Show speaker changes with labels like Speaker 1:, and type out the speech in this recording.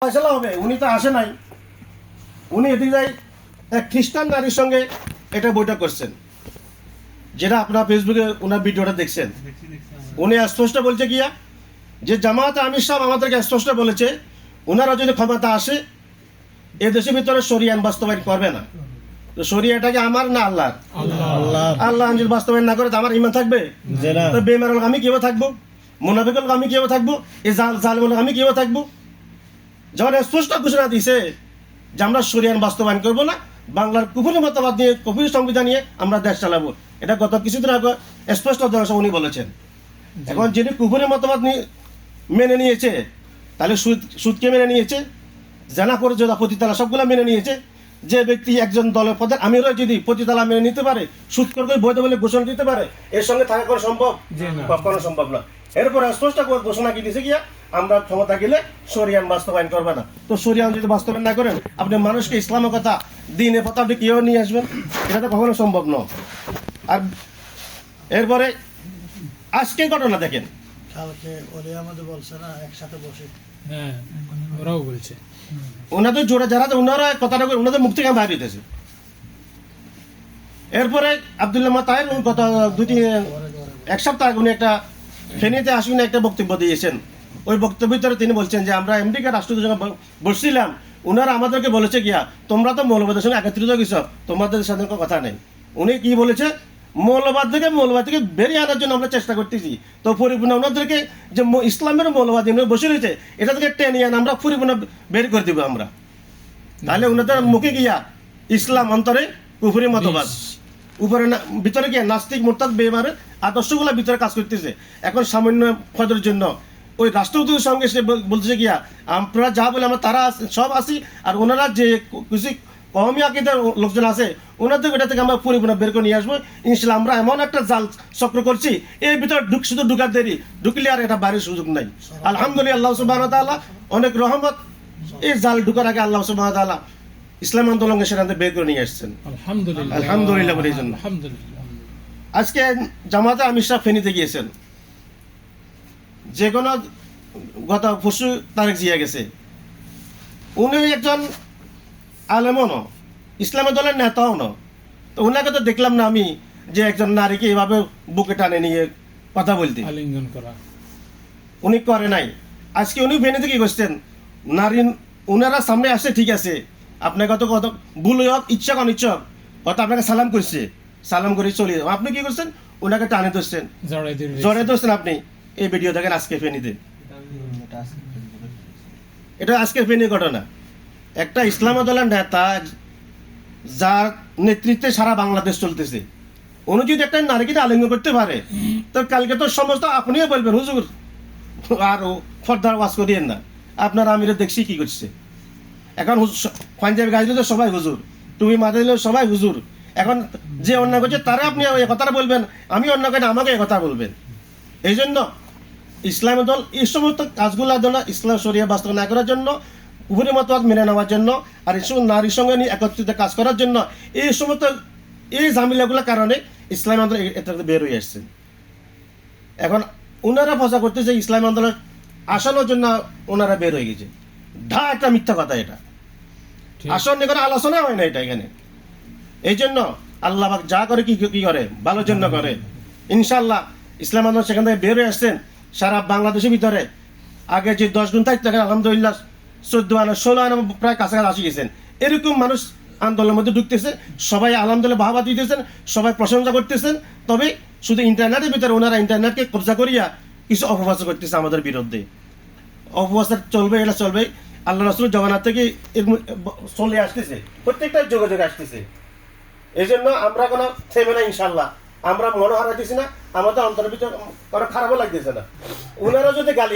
Speaker 1: ফয়সালা হবে, উনি তো আসে নাই। উনি এদিকে যাই এক খ্রিস্টান নারীর সঙ্গে এটা বৈঠক করছেন, যেটা আপনার ফেসবুকে ওনার ভিডিওটা দেখছেন। উনি স্পষ্ট বলছে গিয়া যে জামায়াতে আমির সাহেব আমাদেরকে স্পষ্ট বলেছে ওনারা যদি ক্ষমতা আসে এ দেশের ভিতরে শরিয়ান বাস্তবায়ন করবে না। তো শরিয়াটাকে আমার না আল্লাহর? আল্লাহ যদি বাস্তবায়ন না করে তো আমার ইমান থাকবে? তো বেমার হল আমি কিভাবে থাকবো? মুনাফিক হল আমি কিভাবে থাকবো? এই জাল হল আমি কিভাবে থাকবো? যখন স্পষ্ট ঘোষণা দিয়েছে যে আমরা শরিয়ান বাস্তবায়ন করবো না, বাংলার কুফরি মতবাদ নিয়ে, কুফরি সংবিধান নিয়ে আমরা দেশ চালাবো, এটা গত কিছুদিন আগে স্পষ্ট উনি বলেছেন। এখন যিনি কুফরি মতবাদ নিয়ে মেনে নিয়েছে, তাহলে সুদকে মেনে নিয়েছে, জানা করে যোদা পতিতালা সবগুলো মেনে নিয়েছে। যে ব্যক্তি একজন দলের পদের আমিরও যদি পতিতালা মেনে নিতে পারে, সুদ করে বৈধ বলে ঘোষণা দিতে পারে, এর সঙ্গে থাকা করা সম্ভব? কখনো সম্ভব না। এরপর স্পষ্ট ঘোষণা কি দিয়েছে গিয়া আমরা ক্ষমতা গেলে শরিয়ান বাস্তবায়ন করবে না। তো শরিয়ান যদি বাস্তবায়ন না করেন, আপনি মানুষকে ইসলামের কথা, দিনের কথা আপনি কিভাবে নিয়ে আসবেন? এটা তো কখনো সম্ভব নয়। আর এরপরে আজকে ঘটনা দেখেন,
Speaker 2: কালকে ওরে আমাদের বলছে না একসাথে বসে,
Speaker 3: হ্যাঁ ওরাও বলছে,
Speaker 1: ওনাদের জোরে যারা ওনারা কথাটা ওনাদের মুখ থেকে বাইরে দিতেছে। এরপরে আব্দুল্লাহ মাতাহের গত এক সপ্তাহ আগে উনি একটা ফেনীতে আসুন একটা বক্তব্য দিয়েছেন। ওই বক্তব্যের ভিতরে তিনি বলছেন যে আমরা আমেরিকা রাষ্ট্রদূত যখন বসছিলাম, ওনারা আমাদেরকে বলেছে গিয়া তোমরা তো মৌলবাদের সঙ্গে একত্রিত হয়েছ, তোমাদের সাথে কোনো কথা নেই। উনি কি বলেছে? মৌলবাদ থেকে বেরিয়ে আনার জন্য আমরা চেষ্টা করতেছি। তো পরিপূর্ণ ওনাদেরকে যে ইসলামের মৌলবাদ বসে রয়েছে, এটা থেকে টেনে আন আমরা পরিপূর্ণ বের করে দিব আমরা। তাহলে ওনাদের মুখে গিয়া ইসলাম, অন্তরে কুফরি মতবাদ, উপরে ভিতরে গিয়ে নাস্তিক মোরতাদ বেমারে আদর্শগুলো ভিতরে কাজ করতেছে। এখন সামান্য পদের জন্য ওই রাষ্ট্রদূতের সঙ্গে সে বলতেছে গিয়া আমরা যা বলে আমরা তারা সব আসি, আর ওনারা যে কিছু কওমি আকীদার লোকজন আছে ওনাদের এটা থেকে আমরা পরিপূর্ণ বের করে নিয়ে আসবো ইনশাল্লাহ। আমরা এমন একটা জাল চক্র করছি, এর ভিতরে শুধু ঢুকার দেরি, ঢুকলে আর এটা বাইরের সুযোগ নাই। আলহামদুলিল্লাহ, আল্লাহ সুবহানাহু ওয়া তাআলা অনেক রহমত। এই জাল ঢুকার আগে আল্লাহ সুবহানাহু ওয়া তাআলা ইসলাম আন্দোলনকে সেখান থেকে বের করে নিয়ে আসছেন। আলহামদুলিল্লাহ বলে এই জন্য আজকে জামাতে আমির সাহেব ফেনীতে গিয়েছেন, যে কোনো গত পরশু তারেক জিয়া গেছে। উনি একজন আলেমও ন, ইসলামের দলের নেতাও ন। তো ওনাকে তো দেখলাম না আমি যে একজন নারীকে এভাবে বুকে টানে নিয়ে কথা বলতে,
Speaker 3: আলিঙ্গন করা
Speaker 1: উনি করে নাই। আজকে উনি ফেনীতে কি করছেন, নারী ওনারা সামনে আসে, ঠিক আছে আপনাকে কত ভুল হোক, ইচ্ছা অনিচ্ছক কত আপনাকে সালাম করছে, সালাম করে চলে যাবে, আপনি কি করছেন? ওনাকে টানে ধরছেন, জড়াই ধরছেন। আপনি এই ভিডিও দেখেন আজকে ফেনীতে, এটা আজকের ফেনীর ঘটনা। একটা ইসলাম দলের নেতা যার নেতৃত্বে সারা বাংলাদেশ চলতেছে, উনি যদি একটা নারীকে আলিঙ্গন করতে পারে, তো কালকে তো সমস্ত আপনিও বলবেন হুজুর আর ফর্দার ওয়াজ করিয়েন না, আপনার আমিরে দেখছি কি করছে। এখন পাঞ্জাবি গাছ দিলে সবাই হুজুর, তুমি মাথা দিলেও সবাই হুজুর। এখন যে অন্যায় করছে তারা আপনি এই কথাটা বলবেন, আমি অন্যায় করি আমাকে এই কথা বলবেন। এই জন্য ইসলামের দল এই সমস্ত কাজগুলোর জন্য, ইসলাম শরিয়া বাস্তবায়ন না করার জন্য, কুফরি মতবাদ মেনে নেওয়ার জন্য, আর এই সমস্ত নারীর সঙ্গে নিয়ে একত্রিত কাজ করার জন্য, এই সমস্ত এই ঝামেলাগুলোর কারণে ইসলাম আন্দোলন এটা বের হয়ে আসছে। এখন ওনারা প্রচার করতেছে ইসলাম আন্দোলন আসানোর জন্য ওনারা বের হয়ে গেছে। একটা মিথ্যা কথা, এটা আসন নিয়ে কোনো আলোচনা হয় না এটা এখানে। এই জন্য আল্লাহ যা করে কি করে ভালোর জন্য করে। ইনশাল্লাহ ইসলাম আন্দোলন সেখান থেকে বের হয়ে আসছেন। সারা বাংলাদেশের ভিতরে আগে যে 10 গুণ থাকতে আলহামদুলিল্লাহ 14 আনা 16 আনা প্রায় কাছাকাছি আসি গেছেন। এরকম মানুষ আন্দোলনের মধ্যে ঢুকতেছে, সবাই আলহামদুলিল্লাহ বাহবা দিতেছেন, সবাই প্রশংসা করতেছেন। তবে শুধু ইন্টারনেটের ভিতরে ওনারা ইন্টারনেটকে কবজা করিয়া কিছু অপপ্রচার করতেছে আমাদের বিরুদ্ধে। অপপ্রচার চলবে, এটা চলবে। আল্লাহ রাসূল জগন্নাথ থেকে চলে আসতেছে, প্রত্যেকটা যোগাযোগ আসতেছে। এই জন্য আমরা কোনো থেমে না, ইনশাল্লাহ আমরা মনে হারাইতেছি না, আমাদের অন্তরের ভিতরে কোনো খারাপও লাগতেছে না। ওনারা যদি গালি